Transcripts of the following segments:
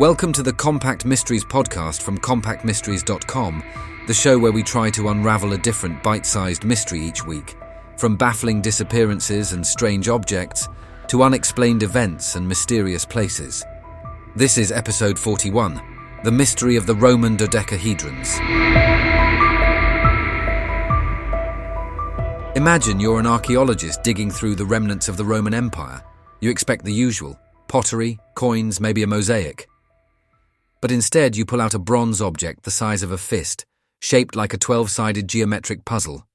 Welcome to the Compact Mysteries podcast from compactmysteries.com, the show where we try to unravel a different bite-sized mystery each week, from baffling disappearances and strange objects to unexplained events and mysterious places. This is episode 41, The Mystery of the Roman Dodecahedrons. Imagine you're an archaeologist digging through the remnants of the Roman Empire. You expect the usual: pottery, coins, maybe a mosaic. But instead you pull out a bronze object the size of a fist, shaped like a 12-sided geometric puzzle.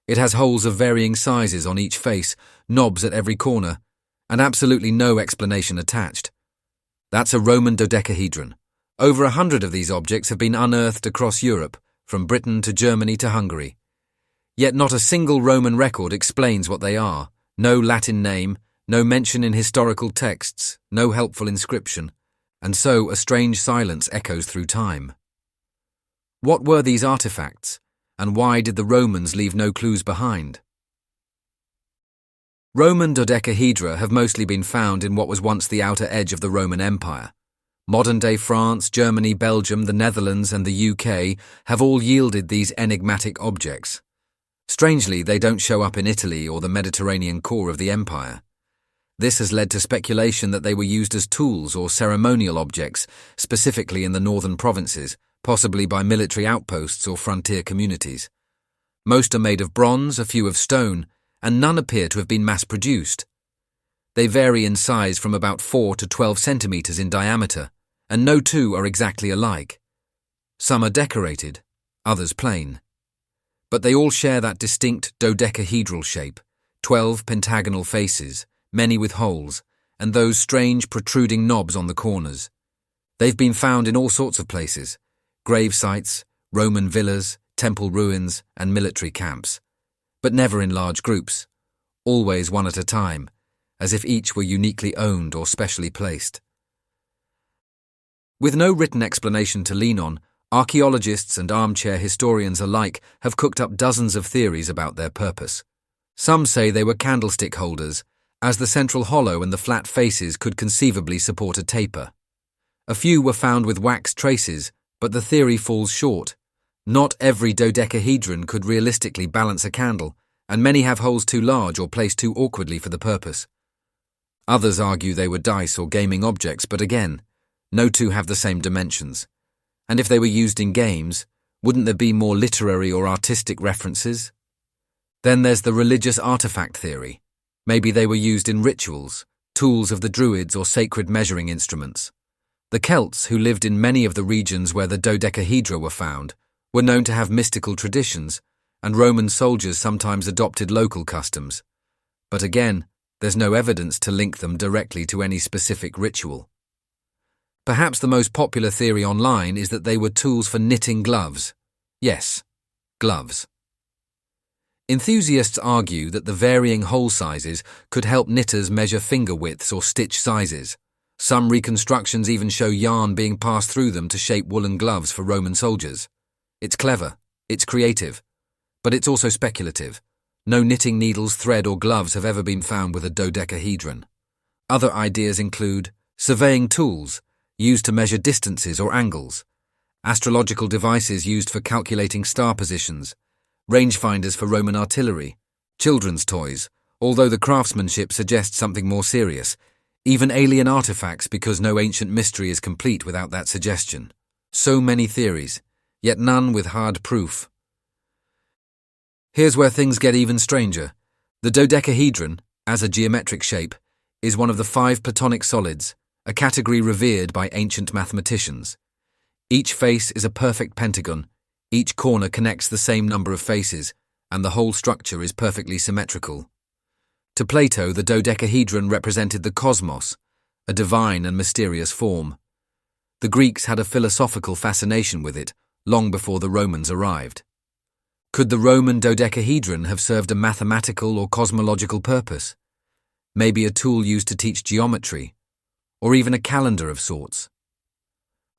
It has holes of varying sizes on each face, knobs at every corner, and absolutely no explanation attached. That's a Roman dodecahedron. Over 100 of these objects have been unearthed across Europe, from Britain to Germany to Hungary. Yet not a single Roman record explains what they are. No Latin name, no mention in historical texts, no helpful inscription. And so a strange silence echoes through time. What were these artefacts, and why did the Romans leave no clues behind? Roman dodecahedra have mostly been found in what was once the outer edge of the Roman Empire. Modern-day France, Germany, Belgium, the Netherlands, and the UK have all yielded these enigmatic objects. Strangely, they don't show up in Italy or the Mediterranean core of the empire. This has led to speculation that they were used as tools or ceremonial objects, specifically in the northern provinces, possibly by military outposts or frontier communities. Most are made of bronze, a few of stone, and none appear to have been mass-produced. They vary in size from about 4 to 12 centimeters in diameter, and no two are exactly alike. Some are decorated, others plain. But they all share that distinct dodecahedral shape, 12 pentagonal faces, many with holes, and those strange protruding knobs on the corners. They've been found in all sorts of places: grave sites, Roman villas, temple ruins, and military camps. But never in large groups, always one at a time, as if each were uniquely owned or specially placed. With no written explanation to lean on, archaeologists and armchair historians alike have cooked up dozens of theories about their purpose. Some say they were candlestick holders, as the central hollow and the flat faces could conceivably support a taper. A few were found with wax traces, but the theory falls short. Not every dodecahedron could realistically balance a candle, and many have holes too large or placed too awkwardly for the purpose. Others argue they were dice or gaming objects, but again, no two have the same dimensions. And if they were used in games, wouldn't there be more literary or artistic references? Then there's the religious artifact theory. Maybe they were used in rituals, tools of the Druids or sacred measuring instruments. The Celts, who lived in many of the regions where the dodecahedra were found, were known to have mystical traditions, and Roman soldiers sometimes adopted local customs. But again, there's no evidence to link them directly to any specific ritual. Perhaps the most popular theory online is that they were tools for knitting gloves. Yes, gloves. Enthusiasts argue that the varying hole sizes could help knitters measure finger widths or stitch sizes. Some reconstructions even show yarn being passed through them to shape woolen gloves for Roman soldiers. It's clever, it's creative, but it's also speculative. No knitting needles, thread, or gloves have ever been found with a dodecahedron. Other ideas include surveying tools, used to measure distances or angles, astrological devices used for calculating star positions, rangefinders for Roman artillery, children's toys, although the craftsmanship suggests something more serious, even alien artifacts, because no ancient mystery is complete without that suggestion. So many theories, yet none with hard proof. Here's where things get even stranger. The dodecahedron, as a geometric shape, is one of the 5 Platonic solids, a category revered by ancient mathematicians. Each face is a perfect pentagon. Each corner connects the same number of faces, and the whole structure is perfectly symmetrical. To Plato, the dodecahedron represented the cosmos, a divine and mysterious form. The Greeks had a philosophical fascination with it long before the Romans arrived. Could the Roman dodecahedron have served a mathematical or cosmological purpose? Maybe a tool used to teach geometry, or even a calendar of sorts.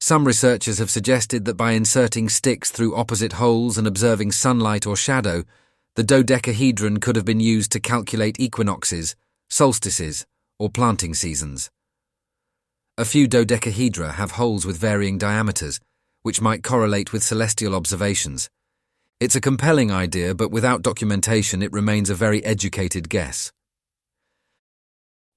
Some researchers have suggested that by inserting sticks through opposite holes and observing sunlight or shadow, the dodecahedron could have been used to calculate equinoxes, solstices, or planting seasons. A few dodecahedra have holes with varying diameters, which might correlate with celestial observations. It's a compelling idea, but without documentation it remains a very educated guess.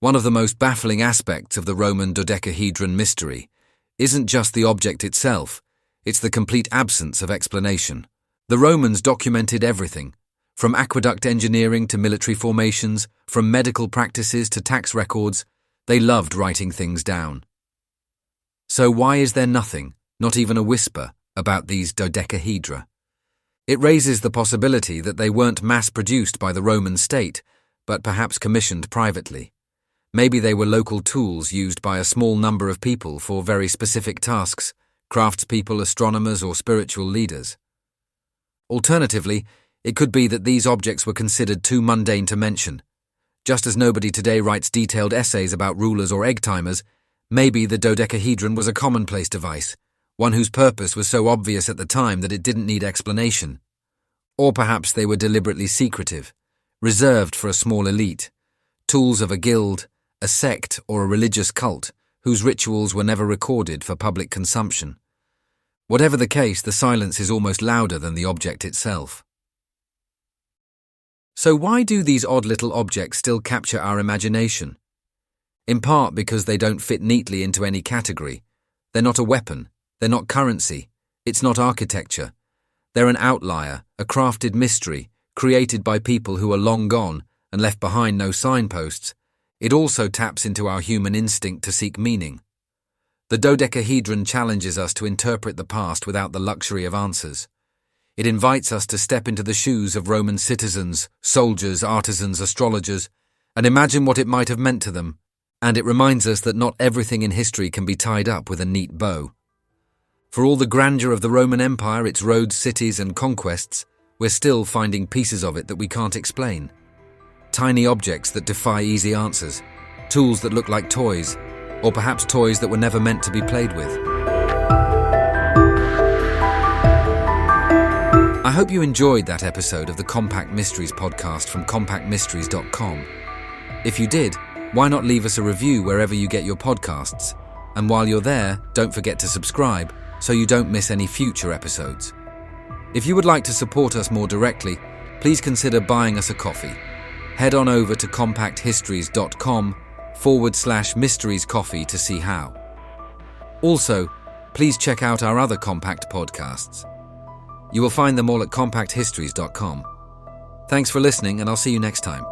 One of the most baffling aspects of the Roman dodecahedron mystery isn't just the object itself, it's the complete absence of explanation. The Romans documented everything, from aqueduct engineering to military formations, from medical practices to tax records. They loved writing things down. So why is there nothing, not even a whisper, about these dodecahedra? It raises the possibility that they weren't mass-produced by the Roman state, but perhaps commissioned privately. Maybe they were local tools used by a small number of people for very specific tasks, craftspeople, astronomers, or spiritual leaders. Alternatively, it could be that these objects were considered too mundane to mention. Just as nobody today writes detailed essays about rulers or egg-timers, maybe the dodecahedron was a commonplace device, one whose purpose was so obvious at the time that it didn't need explanation. Or perhaps they were deliberately secretive, reserved for a small elite, tools of a guild, a sect, or a religious cult, whose rituals were never recorded for public consumption. Whatever the case, the silence is almost louder than the object itself. So why do these odd little objects still capture our imagination? In part because they don't fit neatly into any category. They're not a weapon, they're not currency, it's not architecture. They're an outlier, a crafted mystery, created by people who are long gone and left behind no signposts. It also taps into our human instinct to seek meaning. The dodecahedron challenges us to interpret the past without the luxury of answers. It invites us to step into the shoes of Roman citizens, soldiers, artisans, astrologers, and imagine what it might have meant to them. And it reminds us that not everything in history can be tied up with a neat bow. For all the grandeur of the Roman Empire, its roads, cities, and conquests, we're still finding pieces of it that we can't explain. Tiny objects that defy easy answers, tools that look like toys, or perhaps toys that were never meant to be played with. I hope you enjoyed that episode of the Compact Mysteries podcast from compactmysteries.com. If you did, why not leave us a review wherever you get your podcasts? And while you're there, don't forget to subscribe so you don't miss any future episodes. If you would like to support us more directly, please consider buying us a coffee. Head on over to compacthistories.com/mysteries coffee to see how. Also, please check out our other Compact podcasts. You will find them all at compacthistories.com. Thanks for listening, and I'll see you next time.